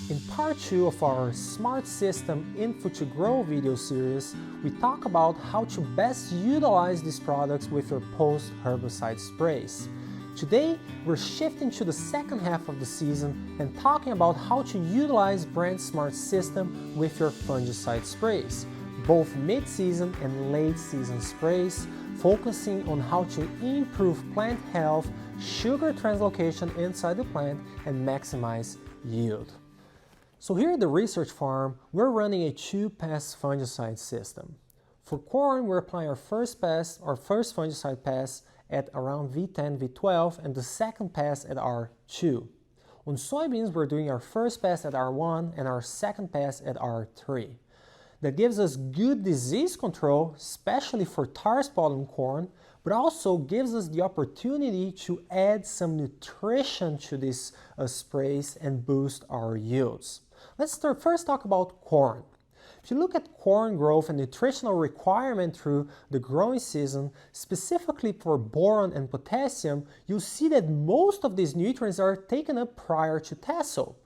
In part 2 of our Smart System Input to Grow video series, we talk about how to best utilize these products with your post-herbicide sprays. Today, we're shifting to the second half of the season and talking about how to utilize BRANDT Smart System with your fungicide sprays, both mid-season and late-season sprays, focusing on how to improve plant health, sugar translocation inside the plant, and maximize yield. So here at the research farm, we're running a 2-pass fungicide system. For corn, we're applying our first fungicide pass at around V10, V12, and the second pass at R2. On soybeans, we're doing our first pass at R1 and our second pass at R3. That gives us good disease control, especially for tar spot on corn, but also gives us the opportunity to add some nutrition to these sprays and boost our yields. Let's first talk about corn. If you look at corn growth and nutritional requirement through the growing season, specifically for boron and potassium, you'll see that most of these nutrients are taken up prior to tassel.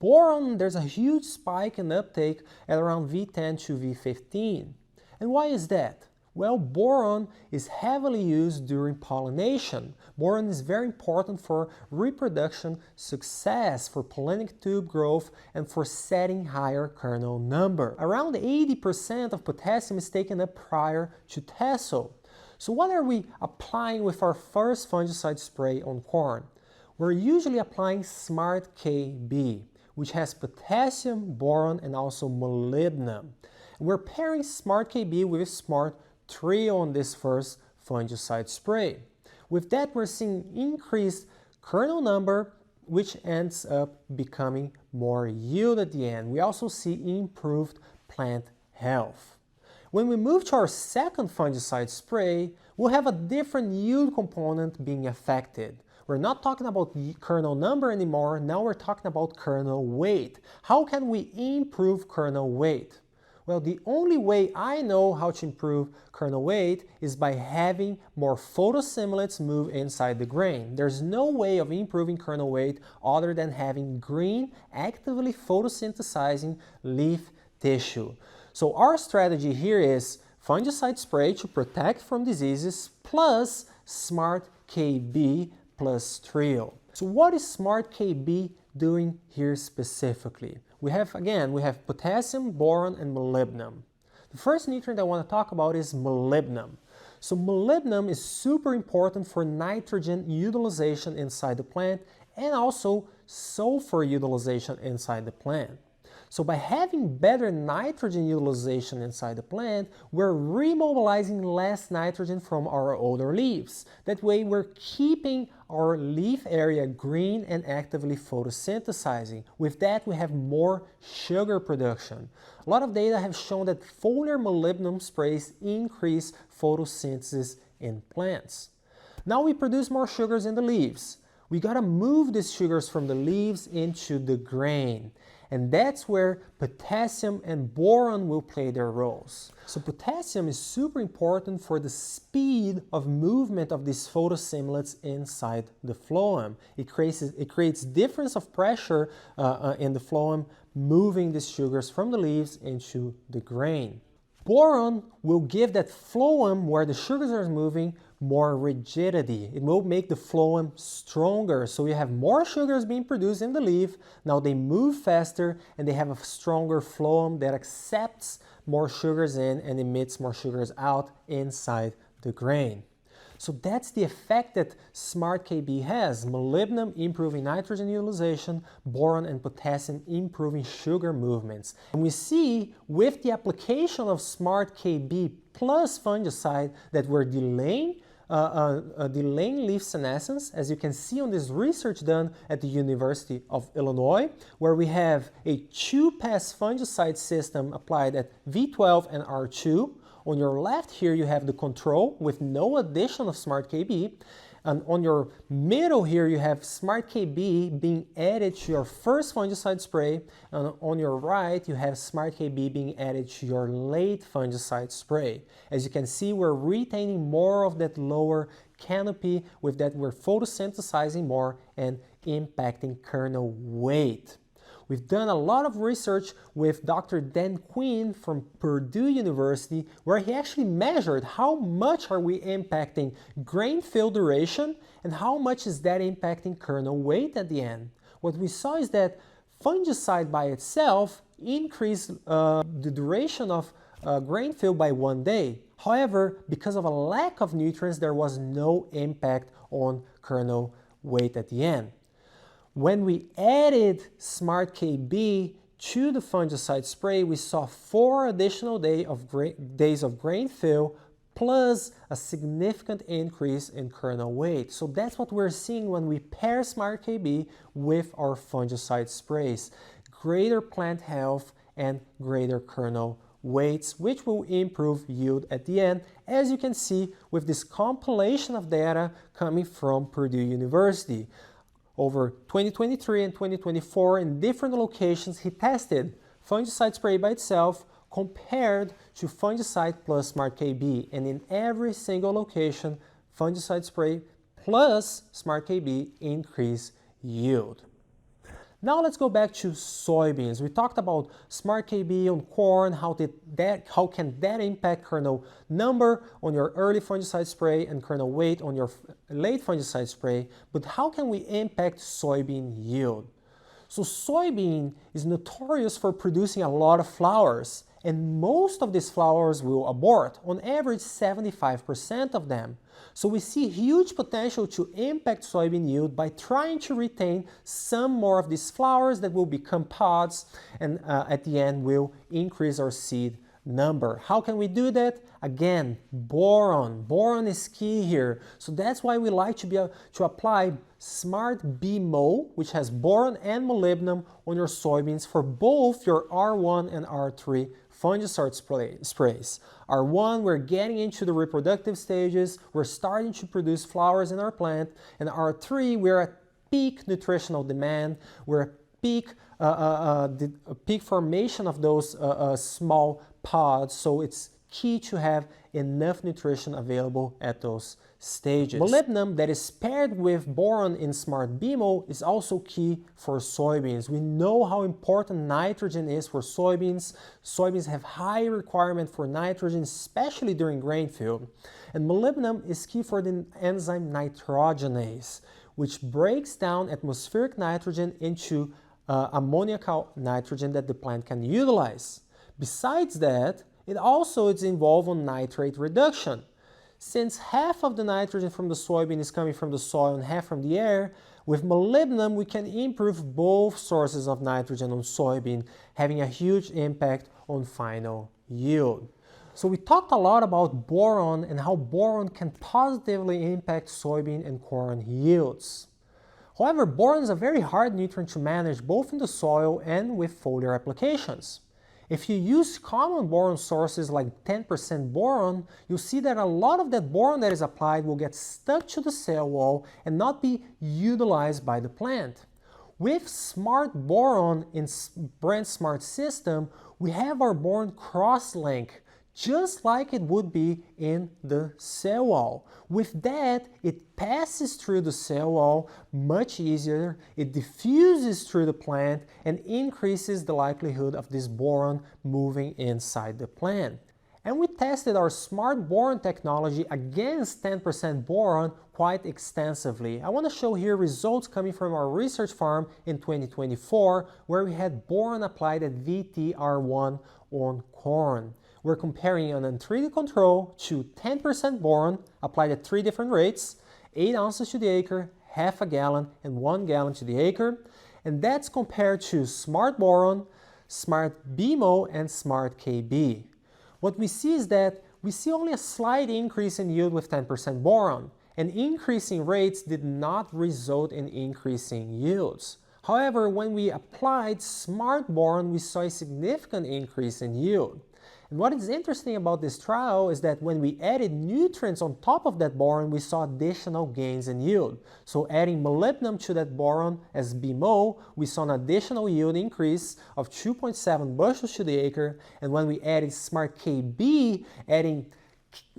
Boron, there's a huge spike in uptake at around V10 to V15. And why is that? Well, boron is heavily used during pollination. Boron is very important for reproduction success, for pollinic tube growth, and for setting higher kernel number. Around 80% of potassium is taken up prior to tassel. So what are we applying with our first fungicide spray on corn? We're usually applying Smart KB, which has potassium, boron, and also molybdenum. We're pairing Smart KB with Smart Trio on this first fungicide spray. With that, we're seeing increased kernel number, which ends up becoming more yield at the end. We also see improved plant health. When we move to our second fungicide spray, we'll have a different yield component being affected. We're not talking about kernel number anymore, now we're talking about kernel weight. How can we improve kernel weight? Well, the only way I know how to improve kernel weight is by having more photostimulates move inside the grain. There's no way of improving kernel weight other than having green, actively photosynthesizing leaf tissue. So our strategy here is fungicide spray to protect from diseases plus Smart KB plus Trio. So what is Smart KB doing here specifically? We have potassium, boron, and molybdenum. The first nutrient I want to talk about is molybdenum. So molybdenum is super important for nitrogen utilization inside the plant and also sulfur utilization inside the plant. So by having better nitrogen utilization inside the plant, we're remobilizing less nitrogen from our older leaves. That way we're keeping our leaf area green and actively photosynthesizing. With that, we have more sugar production. A lot of data have shown that foliar molybdenum sprays increase photosynthesis in plants. Now we produce more sugars in the leaves. We gotta move these sugars from the leaves into the grain. And that's where potassium and boron will play their roles. So potassium is super important for the speed of movement of these photostimulates inside the phloem. It creates difference of pressure in the phloem, moving these sugars from the leaves into the grain. Boron will give that phloem where the sugars are moving more rigidity. It will make the phloem stronger. So you have more sugars being produced in the leaf. Now they move faster and they have a stronger phloem that accepts more sugars in and emits more sugars out inside the grain. So that's the effect that Smart KB has. Molybdenum improving nitrogen utilization, boron and potassium improving sugar movements. And we see with the application of Smart KB plus fungicide that we're delaying leaf senescence, as you can see on this research done at the University of Illinois, where we have a 2-pass fungicide system applied at V12 and R2. On your left here you have the control with no addition of Smart KB, and on your middle here you have Smart KB being added to your first fungicide spray, and on your right you have Smart KB being added to your late fungicide spray. As you can see, we're retaining more of that lower canopy. With that, we're photosynthesizing more and impacting kernel weight. We've done a lot of research with Dr. Dan Quinn from Purdue University, where he actually measured how much are we impacting grain fill duration and how much is that impacting kernel weight at the end. What we saw is that fungicide by itself increased the duration of grain fill by 1 day. However, because of a lack of nutrients, there was no impact on kernel weight at the end. When we added Smart KB to the fungicide spray, we saw 4 additional days of grain fill plus a significant increase in kernel weight. So that's what we're seeing when we pair Smart KB with our fungicide sprays. Greater plant health and greater kernel weights, which will improve yield at the end, as you can see with this compilation of data coming from Purdue University. Over 2023 and 2024, in different locations, he tested fungicide spray by itself compared to fungicide plus Smart KB, and in every single location, fungicide spray plus Smart KB increased yield. Now let's go back to soybeans. We talked about Smart KB on corn, how can that impact kernel number on your early fungicide spray and kernel weight on your late fungicide spray, but how can we impact soybean yield? So soybean is notorious for producing a lot of flowers, and most of these flowers will abort, on average 75% of them. So we see huge potential to impact soybean yield by trying to retain some more of these flowers that will become pods and at the end will increase our seed number. How can we do that? Again, boron. Boron is key here. So that's why we like to apply Smart BMO, which has boron and molybdenum on your soybeans for both your R1 and R3 fungicide sprays. R1, we're getting into the reproductive stages, we're starting to produce flowers in our plant, and R3, we're at peak nutritional demand, we're at peak formation of those small pods, so it's key to have enough nutrition available at those stages. Molybdenum that is paired with boron in Smart BMO is also key for soybeans. We know how important nitrogen is for soybeans. Soybeans have high requirement for nitrogen, especially during grain fill. And molybdenum is key for the enzyme nitrogenase, which breaks down atmospheric nitrogen into ammoniacal nitrogen that the plant can utilize. Besides that, it also is involved on nitrate reduction. Since half of the nitrogen from the soybean is coming from the soil and half from the air, with molybdenum we can improve both sources of nitrogen on soybean, having a huge impact on final yield. So we talked a lot about boron and how boron can positively impact soybean and corn yields. However, boron is a very hard nutrient to manage both in the soil and with foliar applications. If you use common boron sources like 10% boron, you'll see that a lot of that boron that is applied will get stuck to the cell wall and not be utilized by the plant. With Smart Boron in BRANDT Smart System, we have our boron cross-link, just like it would be in the cell wall. With that, it passes through the cell wall much easier, it diffuses through the plant and increases the likelihood of this boron moving inside the plant. And we tested our Smart Boron technology against 10% boron quite extensively. I want to show here results coming from our research farm in 2024, where we had boron applied at VTR1 on corn. We're comparing an untreated control to 10% boron applied at 3 different rates, 8 ounces to the acre, half a gallon, and 1 gallon to the acre. And that's compared to Smart Boron, Smart BMO, and Smart KB. What we see is that we see only a slight increase in yield with 10% boron, and increasing rates did not result in increasing yields. However, when we applied Smart Boron, we saw a significant increase in yield. And what is interesting about this trial is that when we added nutrients on top of that boron, we saw additional gains in yield. So adding molybdenum to that boron as BMO, we saw an additional yield increase of 2.7 bushels to the acre. And when we added Smart KB, adding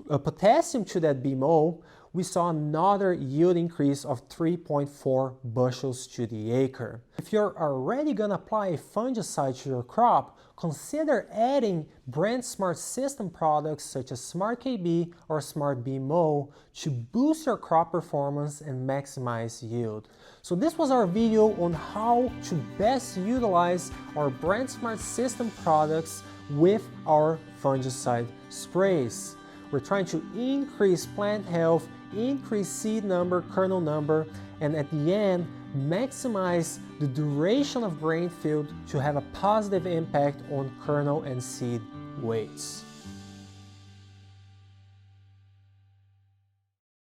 potassium to that BMO, we saw another yield increase of 3.4 bushels to the acre. If you're already going to apply a fungicide to your crop, consider adding BRANDT Smart System products such as Smart KB or Smart BMO to boost your crop performance and maximize yield. So this was our video on how to best utilize our BRANDT Smart System products with our fungicide sprays. We're trying to increase plant health, increase seed number, kernel number, and at the end, maximize the duration of grain field to have a positive impact on kernel and seed weights.